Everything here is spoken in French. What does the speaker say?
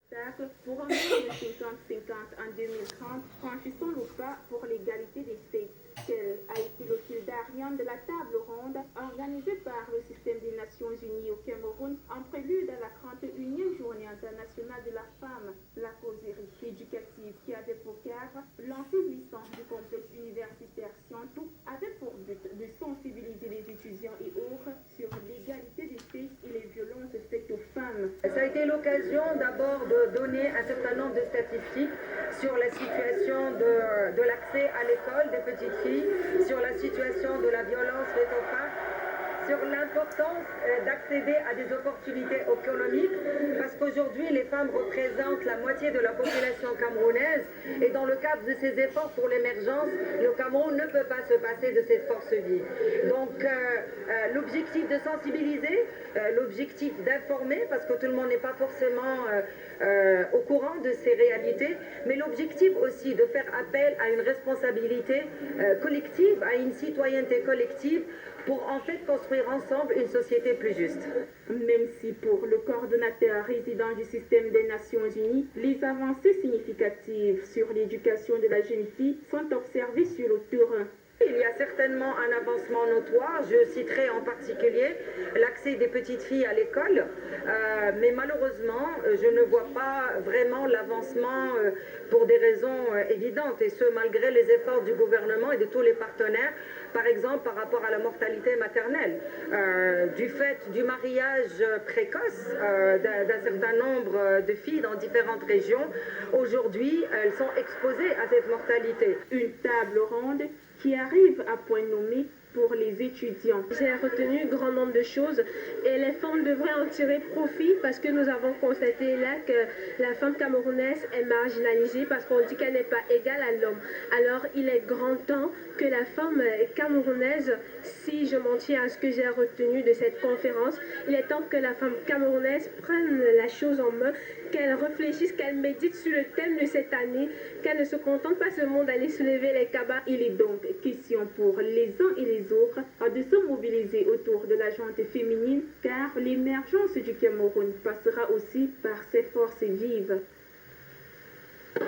Pour un monde de 50-50 en 2030, franchissons le pas pour l'égalité des sexes. Tel a été le fil d'Ariane de la table ronde organisée par le système des Nations Unies au Cameroun en prélude à la 31e journée internationale de la femme. La causerie éducative qui avait pour cadre l'enseignement du complexe universitaire Scientou avait pour but de sensibiliser les étudiants et autres sur l'égalité des sexes et les violences faites aux femmes. Ça a été l'occasion d'abord de donner un certain nombre de statistiques sur la situation de l'accès à l'école des petites filles, sur la situation de la violence faite aux femmes, sur l'importance d'accéder à des opportunités économiques, parce qu'aujourd'hui les femmes représentent la moitié de la population camerounaise et dans le cadre de ces efforts pour l'émergence, le Cameroun ne peut pas se passer de cette force vive. Donc l'objectif de sensibiliser, l'objectif d'informer, parce que tout le monde n'est pas forcément au courant de ces réalités, mais l'objectif aussi de faire appel à une responsabilité collective, à une citoyenneté collective, pour en fait construire ensemble une société plus juste. Même si pour le coordonnateur résident du système des Nations Unies, les avancées significatives sur l'éducation de la jeune fille sont observées sur le terrain. Il y a certainement un avancement notoire, je citerai en particulier l'accès des petites filles à l'école, mais malheureusement je ne vois pas vraiment l'avancement pour des raisons évidentes, et ce malgré les efforts du gouvernement et de tous les partenaires, par exemple par rapport à la mortalité maternelle, du fait du mariage précoce d'un certain nombre de filles dans différentes régions. Aujourd'hui elles sont exposées à cette mortalité. Une table ronde qui arrive à point nommé pour les étudiants. J'ai retenu grand nombre de choses et les femmes devraient en tirer profit parce que nous avons constaté là que la femme camerounaise est marginalisée parce qu'on dit qu'elle n'est pas égale à l'homme. Alors il est grand temps que la femme camerounaise, si je m'en tiens à ce que j'ai retenu de cette conférence, il est temps que la femme camerounaise prenne la chose en main, qu'elle réfléchisse, qu'elle médite sur le thème de cette année, qu'elle ne se contente pas seulement d'aller soulever les cabas. Il est donc question pour les uns et les autres de se mobiliser autour de la gente féminine, car l'émergence du Cameroun passera aussi par ses forces vives.